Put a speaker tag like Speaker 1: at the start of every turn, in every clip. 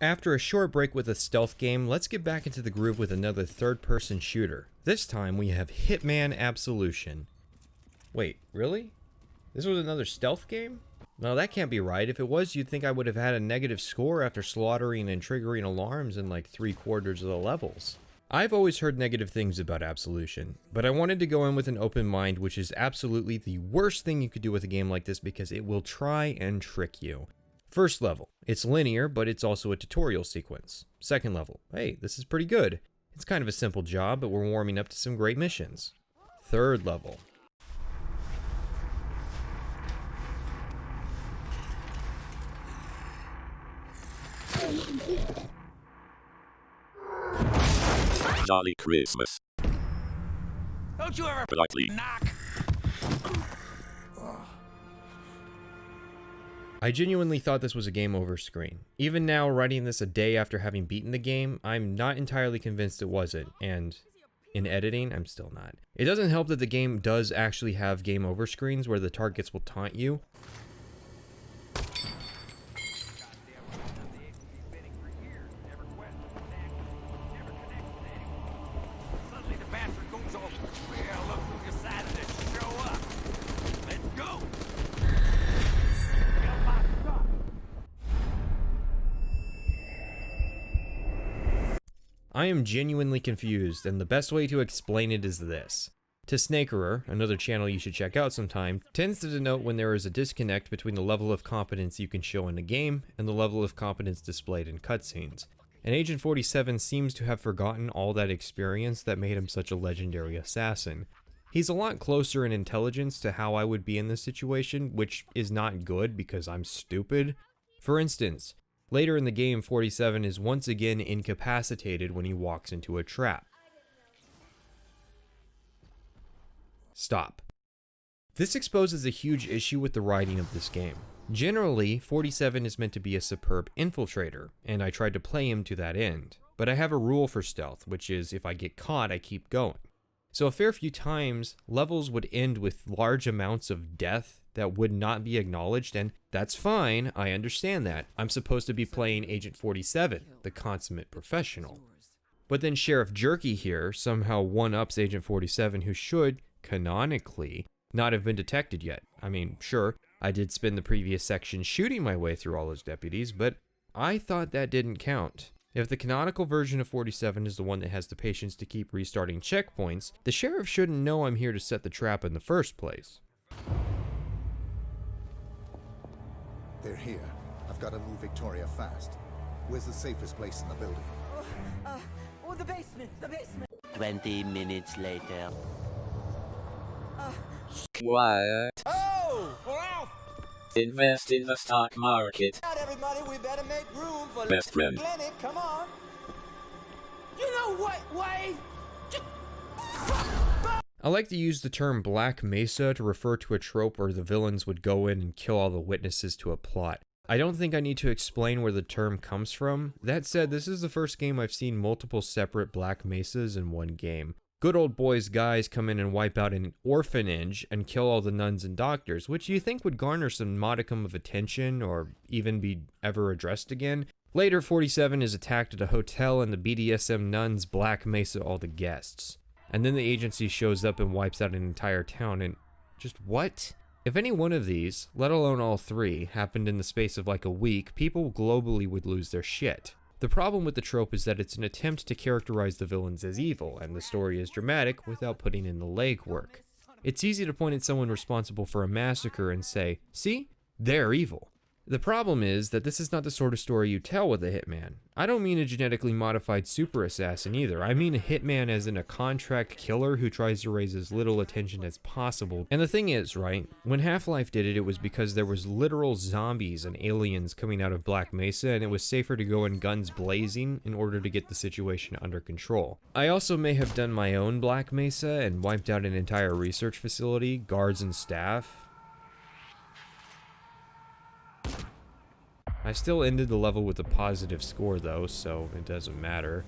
Speaker 1: After a short break with a stealth game, let's get back into the groove with another third-person shooter. This time we have Hitman Absolution. Wait, really? This was another stealth game? No, that can't be right. If it was, you'd think I would have had a negative score after slaughtering and triggering alarms in like 3/4 of the levels. I've always heard negative things about Absolution, but I wanted to go in with an open mind, which is absolutely the worst thing you could do with a game like this because it will try and trick you. First level, it's linear, but it's also a tutorial sequence. Second level, hey, this is pretty good. It's kind of a simple job, but we're warming up to some great missions. Third level.
Speaker 2: Jolly Christmas.
Speaker 3: Don't you ever
Speaker 2: Politely.
Speaker 3: knock?
Speaker 1: I genuinely thought this was a game over screen. Even now, writing this a day after having beaten the game, I'm not entirely convinced it wasn't, and in editing, I'm still not. It doesn't help that the game does actually have game over screens where the targets will taunt you. I am genuinely confused, and the best way to explain it is this. To Snakerer, another channel you should check out sometime, tends to denote when there is a disconnect between the level of competence you can show in a game and the level of competence displayed in cutscenes. And Agent 47 seems to have forgotten all that experience that made him such a legendary assassin. He's a lot closer in intelligence to how I would be in this situation, which is not good because I'm stupid. For instance, later in the game, 47 is once again incapacitated when he walks into a trap. Stop. This exposes a huge issue with the writing of this game. Generally, 47 is meant to be a superb infiltrator, and I tried to play him to that end. But I have a rule for stealth, which is if I get caught, I keep going. So a fair few times, levels would end with large amounts of death that would not be acknowledged, and that's fine, I understand that. I'm supposed to be playing Agent 47, the consummate professional. But then Sheriff Jerky here somehow one-ups Agent 47, who should, canonically, not have been detected yet. I mean, sure, I did spend the previous section shooting my way through all those deputies, but I thought that didn't count. If the canonical version of 47 is the one that has the patience to keep restarting checkpoints, the sheriff shouldn't know I'm here to set the trap in the first place.
Speaker 4: They're here. I've got to move Victoria fast. Where's the safest place in the building?
Speaker 5: Oh, the basement, the basement.
Speaker 6: 20 minutes later.
Speaker 2: Quiet.
Speaker 5: Oh, we're off.
Speaker 2: Invest in the stock market.
Speaker 5: Out, everybody, we better make room for
Speaker 2: Best friend.
Speaker 5: Clinic. Come on. You know what, Wade?
Speaker 1: I like to use the term Black Mesa to refer to a trope where the villains would go in and kill all the witnesses to a plot. I don't think I need to explain where the term comes from. That said, this is the first game I've seen multiple separate Black Mesas in one game. Good old boys guys come in and wipe out an orphanage and kill all the nuns and doctors, which you think would garner some modicum of attention or even be ever addressed again. Later, 47 is attacked at a hotel and the BDSM nuns Black Mesa all the guests. And then the agency shows up and wipes out an entire town, and just what? If any one of these, let alone all three, happened in the space of like a week, people globally would lose their shit. The problem with the trope is that it's an attempt to characterize the villains as evil, and the story is dramatic without putting in the legwork. It's easy to point at someone responsible for a massacre and say, see, they're evil. The problem is that this is not the sort of story you tell with a hitman. I don't mean a genetically modified super assassin either. I mean a hitman as in a contract killer who tries to raise as little attention as possible. And the thing is, right, when Half-Life did it, it was because there was literal zombies and aliens coming out of Black Mesa, and it was safer to go in guns blazing in order to get the situation under control. I also may have done my own Black Mesa and wiped out an entire research facility, guards and staff. I still ended the level with a positive score though, so it doesn't matter.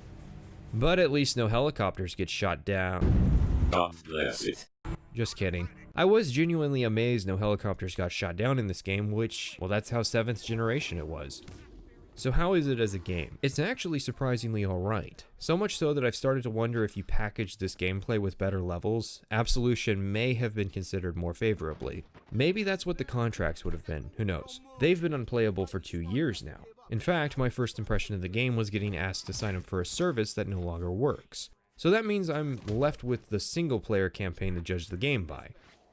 Speaker 1: But at least no helicopters get shot down.
Speaker 2: God bless it.
Speaker 1: Just kidding. I was genuinely amazed no helicopters got shot down in this game, which, well, that's how 7th generation it was. So how is it as a game? It's actually surprisingly alright. So much so that I've started to wonder if you package this gameplay with better levels, Absolution may have been considered more favorably. Maybe that's what the contracts would have been, who knows. They've been unplayable for 2 years now. In fact, my first impression of the game was getting asked to sign up for a service that no longer works. So that means I'm left with the single player campaign to judge the game by.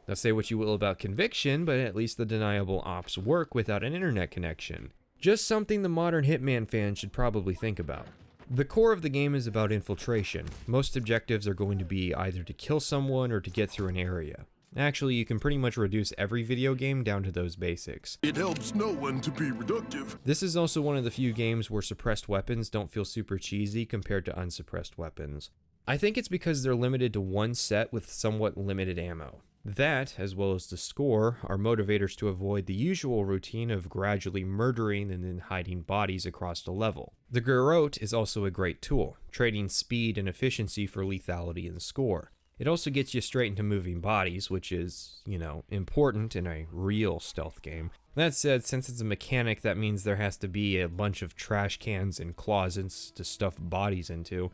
Speaker 1: Now say what you will about Conviction, but at least the deniable ops work without an internet connection. Just something the modern Hitman fan should probably think about. The core of the game is about infiltration. Most objectives are going to be either to kill someone or to get through an area. Actually, you can pretty much reduce every video game down to those basics.
Speaker 7: It helps no one to be reductive.
Speaker 1: This is also one of the few games where suppressed weapons don't feel super cheesy compared to unsuppressed weapons. I think it's because they're limited to one set with somewhat limited ammo. That, as well as the score, are motivators to avoid the usual routine of gradually murdering and then hiding bodies across the level. The garrote is also a great tool, trading speed and efficiency for lethality in the score. It also gets you straight into moving bodies, which is, important in a real stealth game. That said, since it's a mechanic, that means there has to be a bunch of trash cans and closets to stuff bodies into.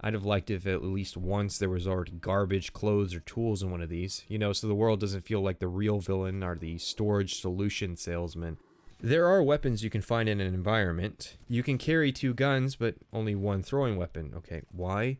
Speaker 1: I'd have liked if at least once there was already garbage, clothes, or tools in one of these, so the world doesn't feel like the real villain are the storage solution salesman. There are weapons you can find in an environment. You can carry 2 guns, but only 1 throwing weapon. Okay, why?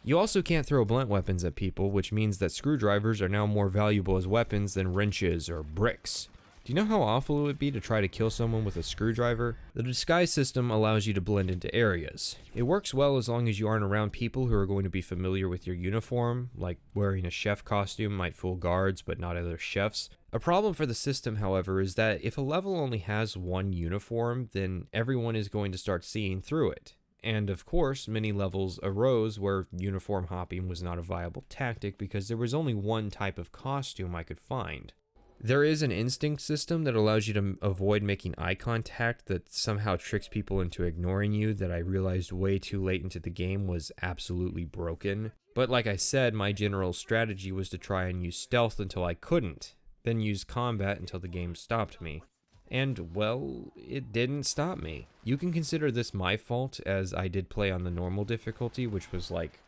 Speaker 1: You also can't throw blunt weapons at people, which means that screwdrivers are now more valuable as weapons than wrenches or bricks. Do you know how awful it would be to try to kill someone with a screwdriver? The disguise system allows you to blend into areas. It works well as long as you aren't around people who are going to be familiar with your uniform, like wearing a chef costume might fool guards but not other chefs. A problem for the system, however, is that if a level only has 1 uniform, then everyone is going to start seeing through it. And of course, many levels arose where uniform hopping was not a viable tactic because there was only 1 type of costume I could find. There is an instinct system that allows you to avoid making eye contact that somehow tricks people into ignoring you that I realized way too late into the game was absolutely broken. But like I said, my general strategy was to try and use stealth until I couldn't, then use combat until the game stopped me. And, well, it didn't stop me. You can consider this my fault, as I did play on the normal difficulty, which was like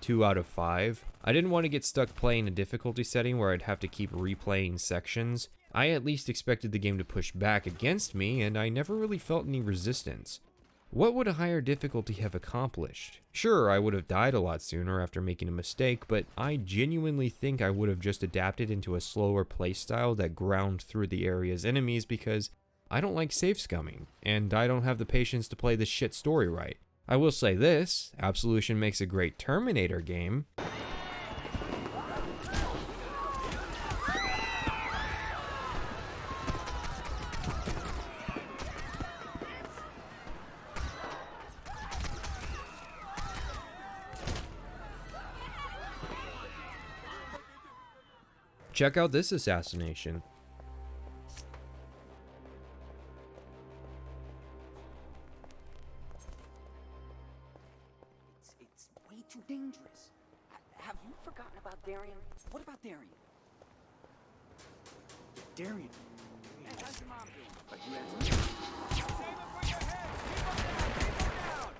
Speaker 1: 2 out of 5. I didn't want to get stuck playing a difficulty setting where I'd have to keep replaying sections. I at least expected the game to push back against me, and I never really felt any resistance. What would a higher difficulty have accomplished? Sure, I would have died a lot sooner after making a mistake, but I genuinely think I would have just adapted into a slower playstyle that ground through the area's enemies because I don't like safe scumming, and I don't have the patience to play this shit story right. I will say this, Absolution makes a great Terminator game. Check out this assassination.
Speaker 5: It's way too dangerous. Have you forgotten about Darian? What about Darian? Darian. How's your mom doing? But you asked me. Save it for your head. Keep him down.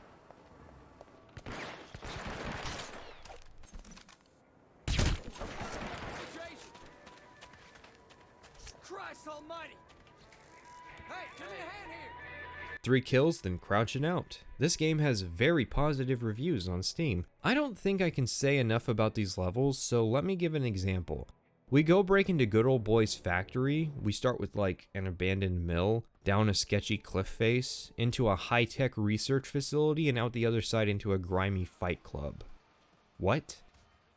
Speaker 5: Christ almighty! Hey, give me a hand here!
Speaker 1: 3 kills, then crouching out. This game has very positive reviews on Steam. I don't think I can say enough about these levels, so let me give an example. We go break into good old boy's factory. We start with like an abandoned mill, down a sketchy cliff face, into a high-tech research facility, and out the other side into a grimy fight club. What?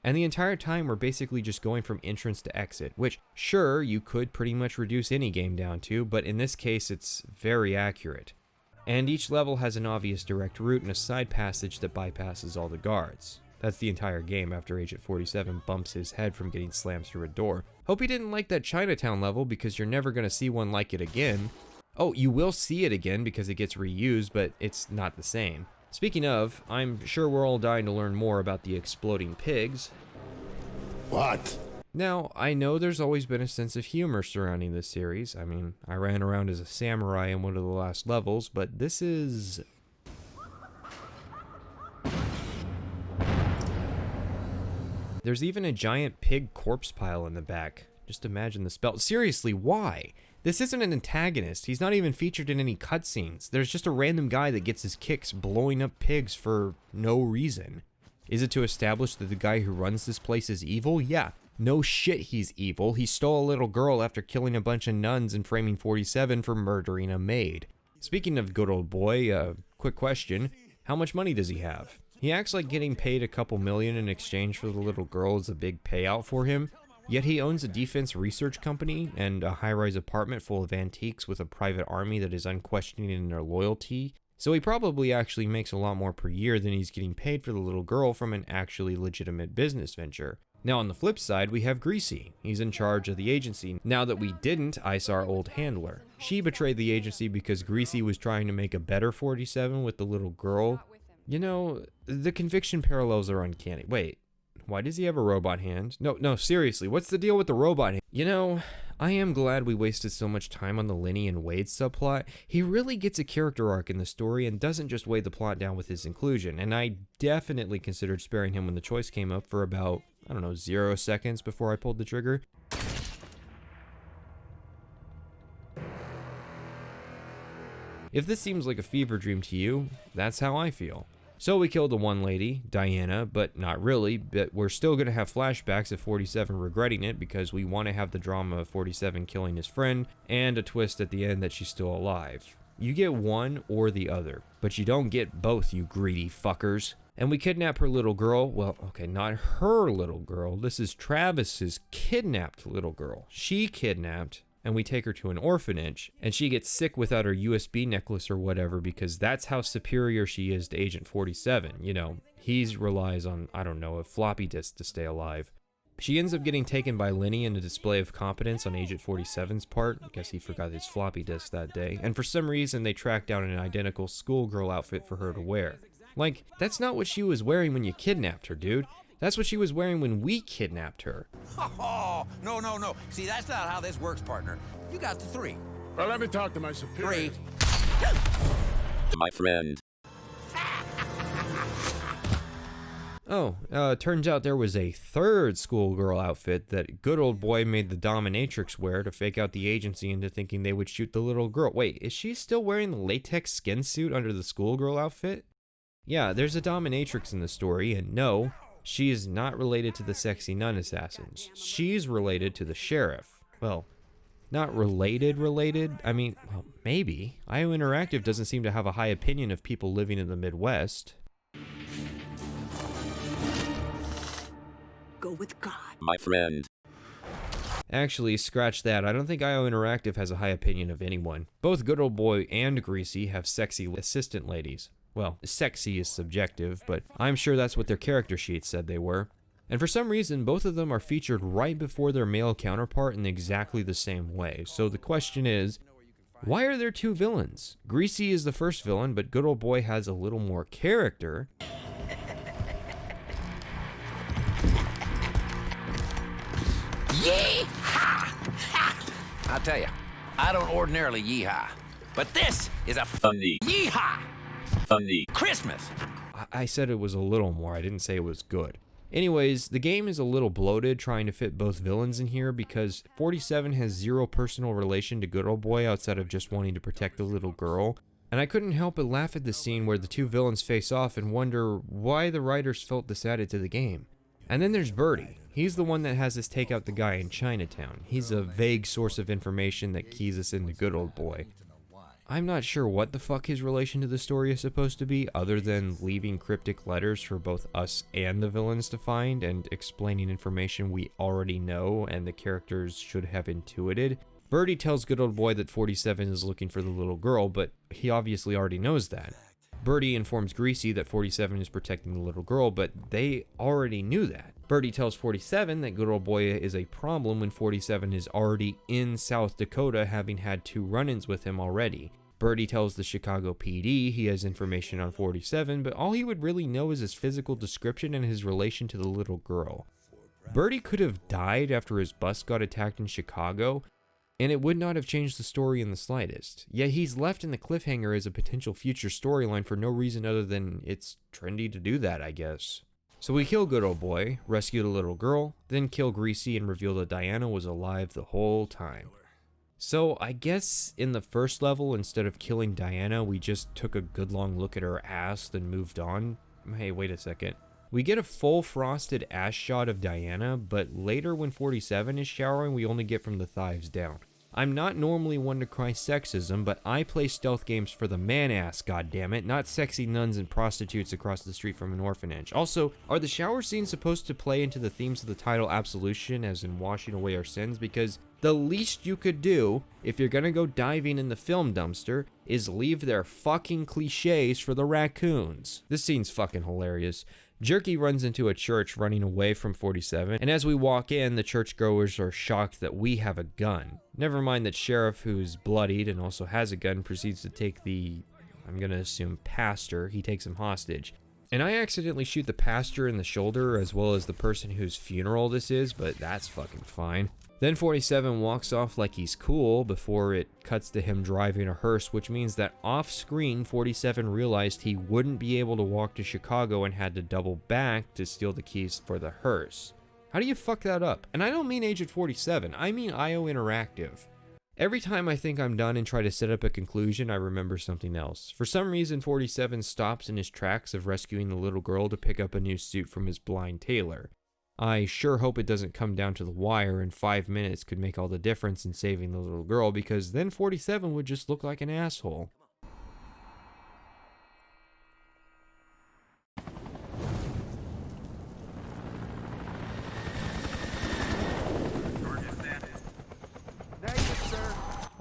Speaker 1: And the entire time we're basically just going from entrance to exit, which, sure, you could pretty much reduce any game down to, but in this case it's very accurate. And each level has an obvious direct route and a side passage that bypasses all the guards. That's the entire game after Agent 47 bumps his head from getting slammed through a door. Hope you didn't like that Chinatown level because you're never gonna see one like it again. Oh, you will see it again because it gets reused, but it's not the same. Speaking of, I'm sure we're all dying to learn more about the exploding pigs.
Speaker 7: What?
Speaker 1: Now, I know there's always been a sense of humor surrounding this series. I mean, I ran around as a samurai in one of the last levels, but this is... There's even a giant pig corpse pile in the back. Just imagine the spell. Seriously, why? This isn't an antagonist. He's not even featured in any cutscenes. There's just a random guy that gets his kicks blowing up pigs for no reason. Is it to establish that the guy who runs this place is evil? Yeah. No shit, he's evil. He stole a little girl after killing a bunch of nuns and framing 47 for murdering a maid. Speaking of good old boy, quick question. How much money does he have? He acts like getting paid a couple million in exchange for the little girl is a big payout for him, yet he owns a defense research company and a high-rise apartment full of antiques with a private army that is unquestioning in their loyalty, so he probably actually makes a lot more per year than he's getting paid for the little girl from an actually legitimate business venture. Now on the flip side, we have Greasy. He's in charge of the agency. Now that we didn't ice our old handler. She betrayed the agency because Greasy was trying to make a better 47 with the little girl. You know, the conviction parallels are uncanny. Wait, why does he have a robot hand? No, seriously, what's the deal with the robot hand? You know, I am glad we wasted so much time on the Lenny and Wade subplot. He really gets a character arc in the story and doesn't just weigh the plot down with his inclusion, and I definitely considered sparing him when the choice came up for about, I don't know, 0 seconds before I pulled the trigger. If this seems like a fever dream to you, that's how I feel. So we killed the one lady, Diana, but not really, but we're still going to have flashbacks of 47 regretting it because we want to have the drama of 47 killing his friend and a twist at the end that she's still alive. You get one or the other, but you don't get both, you greedy fuckers. And we kidnap her little girl. Well, okay, not her little girl. This is Travis's kidnapped little girl. She kidnapped, and we take her to an orphanage, and she gets sick without her USB necklace or whatever because that's how superior she is to Agent 47. You know, he relies on, I don't know, a floppy disk to stay alive. She ends up getting taken by Lenny in a display of competence on Agent 47's part. I guess he forgot his floppy disk that day. And for some reason, they track down an identical schoolgirl outfit for her to wear. Like, that's not what she was wearing when you kidnapped her, dude. That's what she was wearing when we kidnapped her.
Speaker 3: Oh, no. See, that's not how this works, partner. You got the 3.
Speaker 7: Well, let me talk to my superior.
Speaker 3: 3.
Speaker 2: My friend.
Speaker 1: Oh, turns out there was a third schoolgirl outfit that good old boy made the dominatrix wear to fake out the agency into thinking they would shoot the little girl. Wait, is she still wearing the latex skin suit under the schoolgirl outfit? Yeah, there's a dominatrix in the story, and no, she is not related to the sexy nun assassins. She's related to the sheriff. Well, not related. I mean, well, maybe. IO Interactive doesn't seem to have a high opinion of people living in the Midwest.
Speaker 8: Go with God.
Speaker 2: My friend.
Speaker 1: Actually, scratch that. I don't think IO Interactive has a high opinion of anyone. Both Good Old Boy and Greasy have sexy assistant ladies. Well, sexy is subjective, but I'm sure that's what their character sheets said they were. And for some reason, both of them are featured right before their male counterpart in exactly the same way. So the question is, why are there 2 villains? Greasy is the first villain, but Good Old Boy has a little more character.
Speaker 3: Yee-haw! I'll tell you, I don't ordinarily yee-haw, but this is a
Speaker 2: Funny.
Speaker 3: yee-haw
Speaker 2: Funny.
Speaker 3: Christmas.
Speaker 1: I said it was a little more, I didn't say it was good. Anyways, the game is a little bloated trying to fit both villains in here because 47 has 0 personal relation to Good Old Boy outside of just wanting to protect the little girl. And I couldn't help but laugh at the scene where the 2 villains face off and wonder why the writers felt this added to the game. And then there's Birdie. He's the one that has us take out the guy in Chinatown. He's a vague source of information that keys us into Good Old Boy. I'm not sure what the fuck his relation to the story is supposed to be, other than leaving cryptic letters for both us and the villains to find, and explaining information we already know and the characters should have intuited. Birdie tells Good Old Boy that 47 is looking for the little girl, but he obviously already knows that. Birdie informs Greasy that 47 is protecting the little girl, but they already knew that. Birdie tells 47 that Good Old Boy is a problem when 47 is already in South Dakota, having had 2 run-ins with him already. Birdie tells the Chicago PD he has information on 47, but all he would really know is his physical description and his relation to the little girl. Birdie could have died after his bus got attacked in Chicago, and it would not have changed the story in the slightest. Yet he's left in the cliffhanger as a potential future storyline for no reason other than it's trendy to do that, I guess. So we kill good old boy, rescue the little girl, then kill Greasy and reveal that Diana was alive the whole time. So I guess in the first level, instead of killing Diana, we just took a good long look at her ass, then moved on. Hey, wait a second. We get a full frosted ass shot of Diana, but later when 47 is showering, we only get from the thighs down. I'm not normally one to cry sexism, but I play stealth games for the man-ass, goddammit, not sexy nuns and prostitutes across the street from an orphanage. Also, are the shower scenes supposed to play into the themes of the title Absolution, as in washing away our sins? Because the least you could do, if you're gonna go diving in the film dumpster, is leave their fucking cliches for the raccoons. This scene's fucking hilarious. Jerky runs into a church running away from 47, and as we walk in, the churchgoers are shocked that we have a gun. Never mind that Sheriff, who's bloodied and also has a gun, proceeds to take the, I'm gonna assume, pastor. He takes him hostage. And I accidentally shoot the pastor in the shoulder as well as the person whose funeral this is, but that's fucking fine. Then 47 walks off like he's cool before it cuts to him driving a hearse, which means that off-screen 47 realized he wouldn't be able to walk to Chicago and had to double back to steal the keys for the hearse. How do you fuck that up? And I don't mean Agent 47, I mean IO Interactive. Every time I think I'm done and try to set up a conclusion, I remember something else. For some reason, 47 stops in his tracks of rescuing the little girl to pick up a new suit from his blind tailor. I sure hope it doesn't come down to the wire and 5 minutes could make all the difference in saving the little girl, because then 47 would just look like an asshole.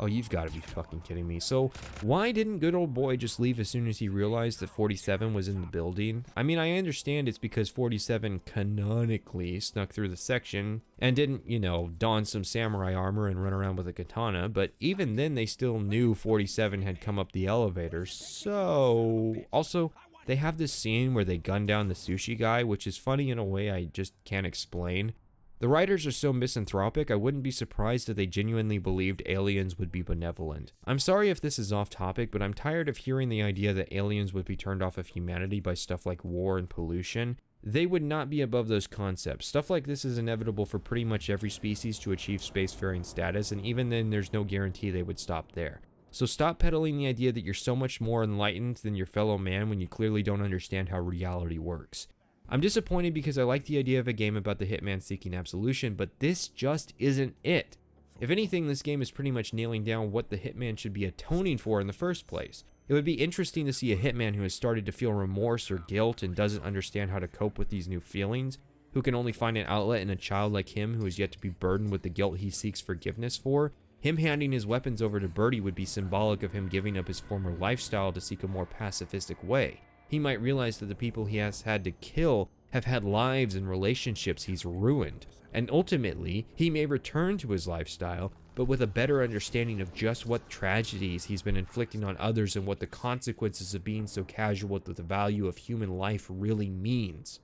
Speaker 1: Oh, you've got to be fucking kidding me. So, why didn't good old boy just leave as soon as he realized that 47 was in the building? I mean, I understand it's because 47 canonically snuck through the section and didn't, you know, don some samurai armor and run around with a katana, but even then they still knew 47 had come up the elevator, so... Also, they have this scene where they gun down the sushi guy, which is funny in a way I just can't explain. The writers are so misanthropic, I wouldn't be surprised if they genuinely believed aliens would be benevolent. I'm sorry if this is off topic, but I'm tired of hearing the idea that aliens would be turned off of humanity by stuff like war and pollution. They would not be above those concepts. Stuff like this is inevitable for pretty much every species to achieve spacefaring status, and even then there's no guarantee they would stop there. So stop peddling the idea that you're so much more enlightened than your fellow man when you clearly don't understand how reality works. I'm disappointed because I like the idea of a game about the hitman seeking absolution, but this just isn't it. If anything, this game is pretty much nailing down what the hitman should be atoning for in the first place. It would be interesting to see a hitman who has started to feel remorse or guilt and doesn't understand how to cope with these new feelings, who can only find an outlet in a child like him who is yet to be burdened with the guilt he seeks forgiveness for. Him handing his weapons over to Birdie would be symbolic of him giving up his former lifestyle to seek a more pacifistic way. He might realize that the people he has had to kill have had lives and relationships he's ruined. And ultimately, he may return to his lifestyle, but with a better understanding of just what tragedies he's been inflicting on others and what the consequences of being so casual with the value of human life really means.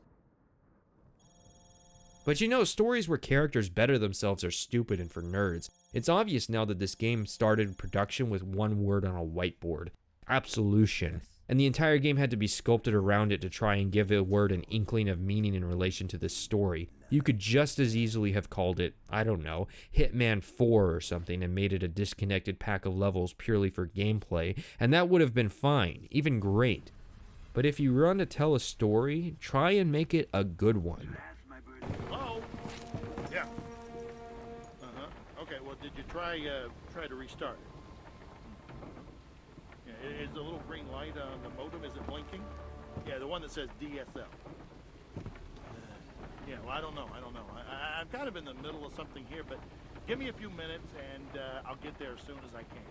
Speaker 1: But you know, stories where characters better themselves are stupid and for nerds. It's obvious now that this game started production with one word on a whiteboard: Absolution. And the entire game had to be sculpted around it to try and give a word an inkling of meaning in relation to this story. You could just as easily have called it, I don't know, Hitman 4 or something and made it a disconnected pack of levels purely for gameplay, and that would have been fine, even great. But if you run to tell a story, try and make it a good one.
Speaker 7: Hello? Yeah. Okay, well, did you try to restart it? Is the little green light on the modem, is it blinking? Yeah, the one that says DSL. Yeah, well, I don't know. I'm kind of in the middle of something here, but give me a few minutes and I'll get there as soon as I can.